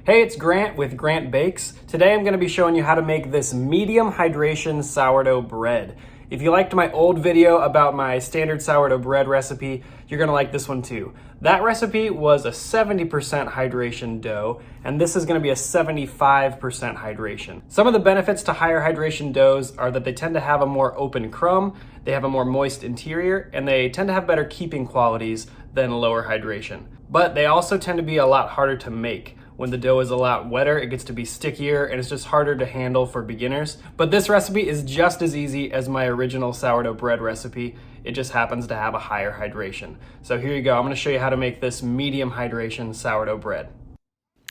Hey, it's Grant with Grant Bakes. Today I'm going to be showing you how to make this medium hydration sourdough bread. If you liked my old video about my standard sourdough bread recipe, you're going to like this one too. That recipe was a 70% hydration dough, and this is going to be a 75% hydration. Some of the benefits to higher hydration doughs are that they tend to have a more open crumb, they have a more moist interior, and they tend to have better keeping qualities than lower hydration. But they also tend to be a lot harder to make. When the dough is a lot wetter, it gets to be stickier and it's just harder to handle for beginners. But this recipe is just as easy as my original sourdough bread recipe. It just happens to have a higher hydration. So here you go. I'm going to show you how to make this medium hydration sourdough bread.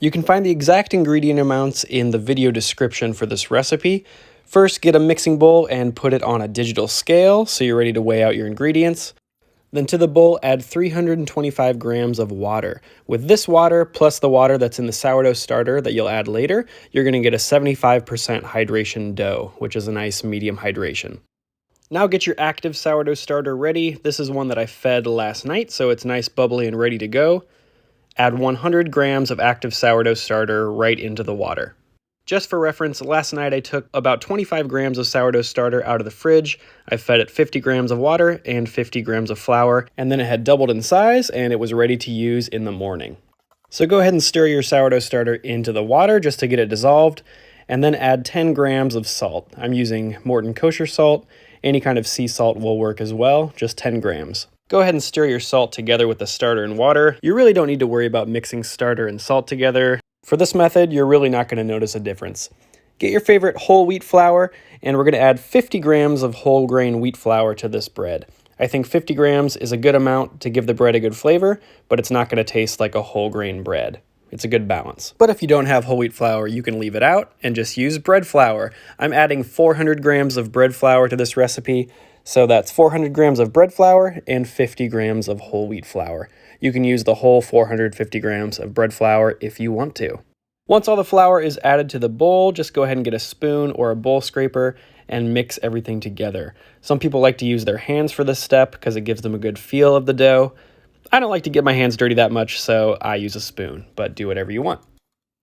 You can find the exact ingredient amounts in the video description for this recipe. First, get a mixing bowl and put it on a digital scale so you're ready to weigh out your ingredients. Then to the bowl, add 325 grams of water. With this water, plus the water that's in the sourdough starter that you'll add later, you're going to get a 75% hydration dough, which is a nice medium hydration. Now get your active sourdough starter ready. This is one that I fed last night, so it's nice, bubbly, and ready to go. Add 100 grams of active sourdough starter right into the water. Just for reference, last night I took about 25 grams of sourdough starter out of the fridge. I fed it 50 grams of water and 50 grams of flour, and then it had doubled in size and it was ready to use in the morning. So go ahead and stir your sourdough starter into the water just to get it dissolved, and then add 10 grams of salt. I'm using Morton kosher salt. Any kind of sea salt will work as well, just 10 grams. Go ahead and stir your salt together with the starter and water. You really don't need to worry about mixing starter and salt together. For this method, you're really not going to notice a difference. Get your favorite whole wheat flour, and we're going to add 50 grams of whole grain wheat flour to this bread. I think 50 grams is a good amount to give the bread a good flavor, but it's not going to taste like a whole grain bread. It's a good balance. But if you don't have whole wheat flour, you can leave it out and just use bread flour. I'm adding 400 grams of bread flour to this recipe, so that's 400 grams of bread flour and 50 grams of whole wheat flour. You can use the whole 450 grams of bread flour if you want to. Once all the flour is added to the bowl, just go ahead and get a spoon or a bowl scraper and mix everything together. Some people like to use their hands for this step because it gives them a good feel of the dough. I don't like to get my hands dirty that much, so I use a spoon, but do whatever you want.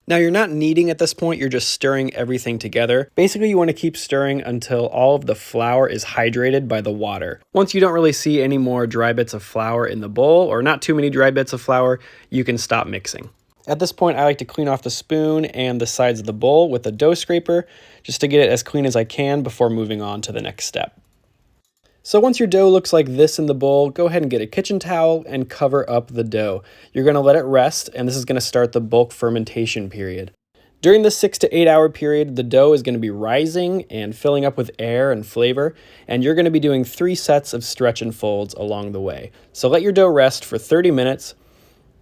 Now you're not kneading at this point, you're just stirring everything together. Basically you want to keep stirring until all of the flour is hydrated by the water. Once you don't really see any more dry bits of flour in the bowl, or not too many dry bits of flour, you can stop mixing. At this point I like to clean off the spoon and the sides of the bowl with a dough scraper, just to get it as clean as I can before moving on to the next step. So once your dough looks like this in the bowl, go ahead and get a kitchen towel and cover up the dough. You're going to let it rest, and this is going to start the bulk fermentation period. During the 6 to 8 hour period, the dough is going to be rising and filling up with air and flavor, and you're going to be doing 3 sets of stretch and folds along the way. So let your dough rest for 30 minutes,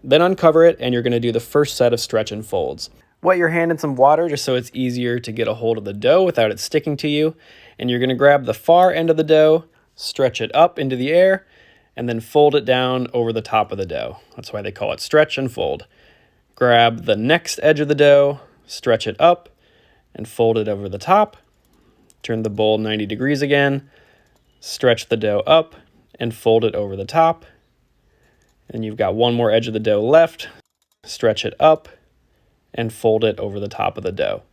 then uncover it, and you're going to do the first set of stretch and folds. Wet your hand in some water just so it's easier to get a hold of the dough without it sticking to you, and you're going to grab the far end of the dough, stretch it up into the air, and then fold it down over the top of the dough. That's why they call it stretch and fold. Grab the next edge of the dough, stretch it up, and fold it over the top. Turn the bowl 90 degrees again, stretch the dough up, and fold it over the top. And you've got one more edge of the dough left, stretch it up, and fold it over the top of the dough.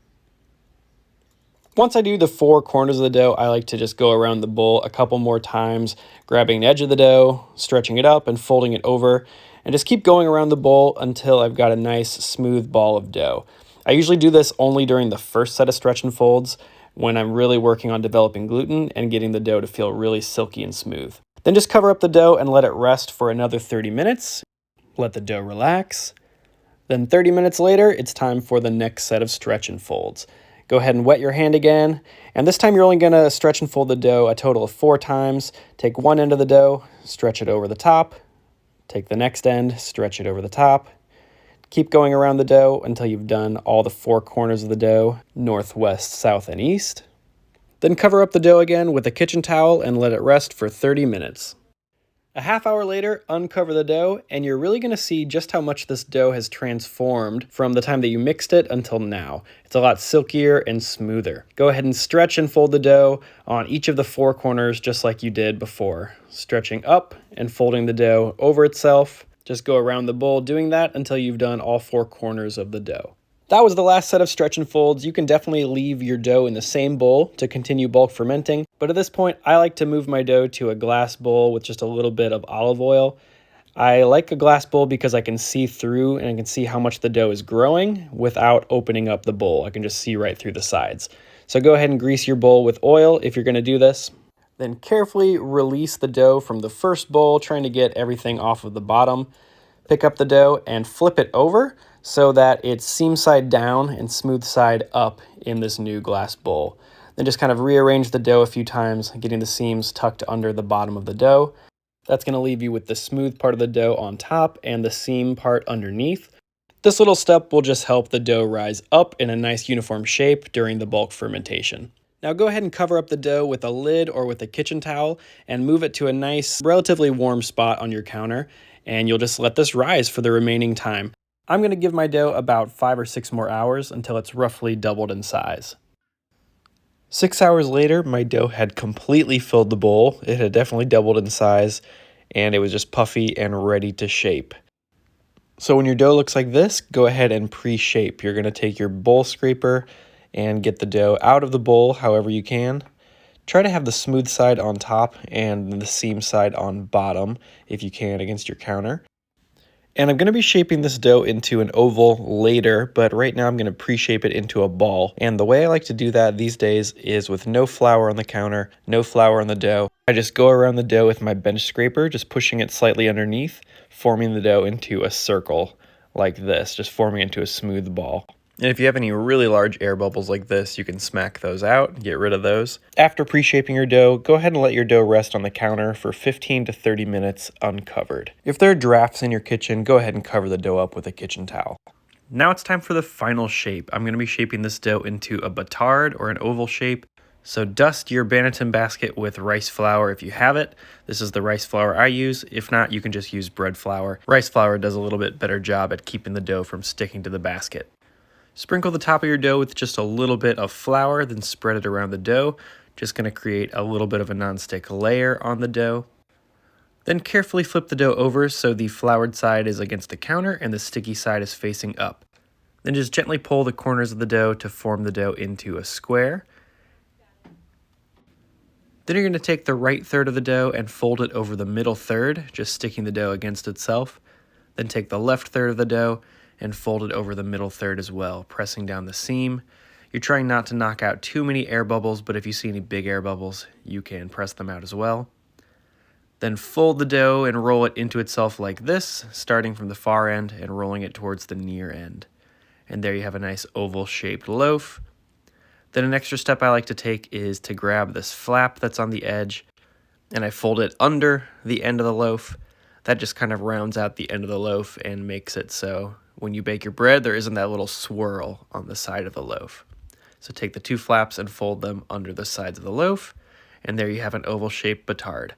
Once I do the 4 corners of the dough, I like to just go around the bowl a couple more times, grabbing the edge of the dough, stretching it up, and folding it over, and just keep going around the bowl until I've got a nice smooth ball of dough. I usually do this only during the first set of stretch and folds when I'm really working on developing gluten and getting the dough to feel really silky and smooth. Then just cover up the dough and let it rest for another 30 minutes. Let the dough relax. Then 30 minutes later, it's time for the next set of stretch and folds. Go ahead and wet your hand again, and this time you're only going to stretch and fold the dough a total of 4 times. Take one end of the dough, stretch it over the top, take the next end, stretch it over the top. Keep going around the dough until you've done all the 4 corners of the dough, north, west, south, and east. Then cover up the dough again with a kitchen towel and let it rest for 30 minutes. A half hour later, uncover the dough, and you're really going to see just how much this dough has transformed from the time that you mixed it until now. It's a lot silkier and smoother. Go ahead and stretch and fold the dough on each of the 4 corners just like you did before. Stretching up and folding the dough over itself. Just go around the bowl doing that until you've done all 4 corners of the dough. That was the last set of stretch and folds. You can definitely leave your dough in the same bowl to continue bulk fermenting, but at this point, I like to move my dough to a glass bowl with just a little bit of olive oil. I like a glass bowl because I can see through and I can see how much the dough is growing without opening up the bowl. I can just see right through the sides. So go ahead and grease your bowl with oil if you're going to do this. Then carefully release the dough from the first bowl, trying to get everything off of the bottom. Pick up the dough and flip it over so that it's seam side down and smooth side up in this new glass bowl. Then just kind of rearrange the dough a few times, getting the seams tucked under the bottom of the dough. That's going to leave you with the smooth part of the dough on top and the seam part underneath. This little step will just help the dough rise up in a nice uniform shape during the bulk fermentation. Now go ahead and cover up the dough with a lid or with a kitchen towel and move it to a nice, relatively warm spot on your counter, and you'll just let this rise for the remaining time. I'm going to give my dough about 5 or 6 more hours until it's roughly doubled in size. 6 hours later, my dough had completely filled the bowl. It had definitely doubled in size, and it was just puffy and ready to shape. So when your dough looks like this, go ahead and pre-shape. You're going to take your bowl scraper and get the dough out of the bowl however you can. Try to have the smooth side on top and the seam side on bottom if you can against your counter. And I'm going to be shaping this dough into an oval later, but right now I'm going to pre-shape it into a ball. And the way I like to do that these days is with no flour on the counter, no flour on the dough. I just go around the dough with my bench scraper, just pushing it slightly underneath, forming the dough into a circle like this, just forming into a smooth ball. And if you have any really large air bubbles like this, you can smack those out, get rid of those. After pre-shaping your dough, go ahead and let your dough rest on the counter for 15 to 30 minutes uncovered. If there are drafts in your kitchen, go ahead and cover the dough up with a kitchen towel. Now it's time for the final shape. I'm going to be shaping this dough into a batard or an oval shape. So dust your Banneton basket with rice flour if you have it. This is the rice flour I use. If not, you can just use bread flour. Rice flour does a little bit better job at keeping the dough from sticking to the basket. Sprinkle the top of your dough with just a little bit of flour, then spread it around the dough. Just going to create a little bit of a nonstick layer on the dough. Then carefully flip the dough over so the floured side is against the counter and the sticky side is facing up. Then just gently pull the corners of the dough to form the dough into a square. Then you're going to take the right third of the dough and fold it over the middle third, just sticking the dough against itself. Then take the left third of the dough and fold it over the middle third as well, pressing down the seam. You're trying not to knock out too many air bubbles, but if you see any big air bubbles, you can press them out as well. Then fold the dough and roll it into itself like this, starting from the far end and rolling it towards the near end. And there you have a nice oval-shaped loaf. Then an extra step I like to take is to grab this flap that's on the edge, and I fold it under the end of the loaf. That just kind of rounds out the end of the loaf and makes it so when you bake your bread, there isn't that little swirl on the side of the loaf. So take the two flaps and fold them under the sides of the loaf, and there you have an oval-shaped batard.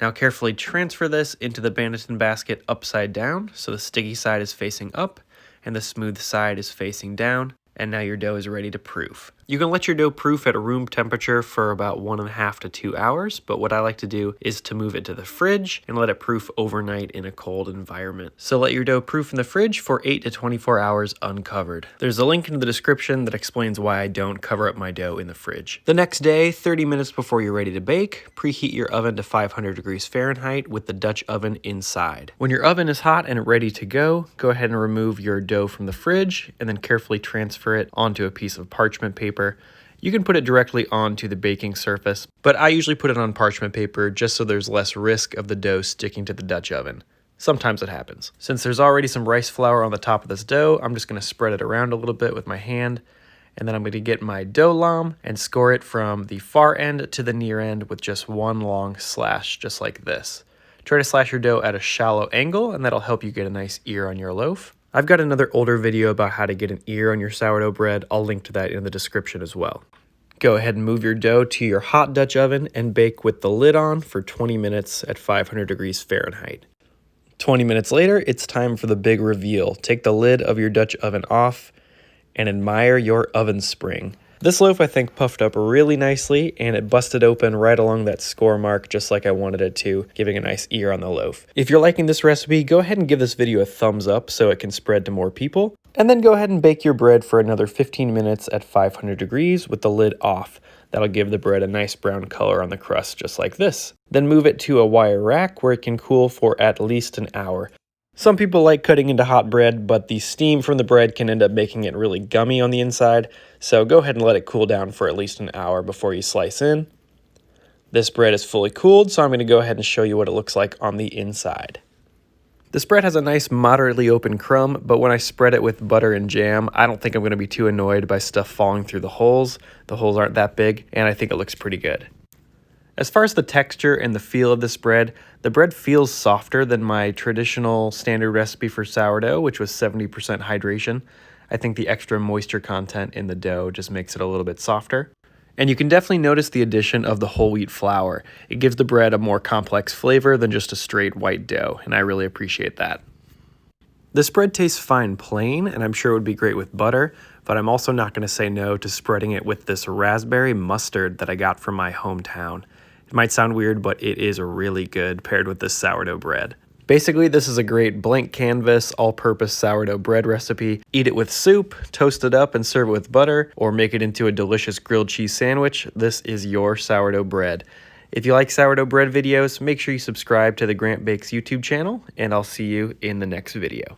Now carefully transfer this into the Banneton basket upside down, so the sticky side is facing up, and the smooth side is facing down, and now your dough is ready to proof. You can let your dough proof at room temperature for about 1.5 to 2 hours, but what I like to do is to move it to the fridge and let it proof overnight in a cold environment. So let your dough proof in the fridge for 8 to 24 hours uncovered. There's a link in the description that explains why I don't cover up my dough in the fridge. The next day, 30 minutes before you're ready to bake, preheat your oven to 500 degrees Fahrenheit with the Dutch oven inside. When your oven is hot and ready to go ahead and remove your dough from the fridge and then carefully transfer it onto a piece of parchment paper. You can put it directly onto the baking surface, but I usually put it on parchment paper just so there's less risk of the dough sticking to the Dutch oven. Sometimes it happens. Since there's already some rice flour on the top of this dough, I'm just going to spread it around a little bit with my hand, and then I'm going to get my dough lamb and score it from the far end to the near end with just one long slash, just like this. Try to slash your dough at a shallow angle, and that'll help you get a nice ear on your loaf. I've got another older video about how to get an ear on your sourdough bread. I'll link to that in the description as well. Go ahead and move your dough to your hot Dutch oven and bake with the lid on for 20 minutes at 500 degrees Fahrenheit. 20 minutes later, it's time for the big reveal. Take the lid of your Dutch oven off and admire your oven spring. This loaf I think puffed up really nicely and it busted open right along that score mark just like I wanted it to, giving a nice ear on the loaf. If you're liking this recipe, go ahead and give this video a thumbs up so it can spread to more people. And then go ahead and bake your bread for another 15 minutes at 500 degrees with the lid off. That'll give the bread a nice brown color on the crust, just like this. Then move it to a wire rack where it can cool for at least an hour. Some people like cutting into hot bread, but the steam from the bread can end up making it really gummy on the inside, so go ahead and let it cool down for at least an hour before you slice in. This bread is fully cooled, so I'm going to go ahead and show you what it looks like on the inside. This bread has a nice moderately open crumb, but when I spread it with butter and jam, I don't think I'm going to be too annoyed by stuff falling through the holes. The holes aren't that big, and I think it looks pretty good. As far as the texture and the feel of this bread, the bread feels softer than my traditional standard recipe for sourdough, which was 70% hydration. I think the extra moisture content in the dough just makes it a little bit softer. And you can definitely notice the addition of the whole wheat flour. It gives the bread a more complex flavor than just a straight white dough, and I really appreciate that. This bread tastes fine plain, and I'm sure it would be great with butter, but I'm also not going to say no to spreading it with this raspberry mustard that I got from my hometown. It might sound weird, but it is really good paired with this sourdough bread. Basically, this is a great blank canvas, all-purpose sourdough bread recipe. Eat it with soup, toast it up and serve it with butter, or make it into a delicious grilled cheese sandwich. This is your sourdough bread. If you like sourdough bread videos, make sure you subscribe to the Grant Bakes YouTube channel, and I'll see you in the next video.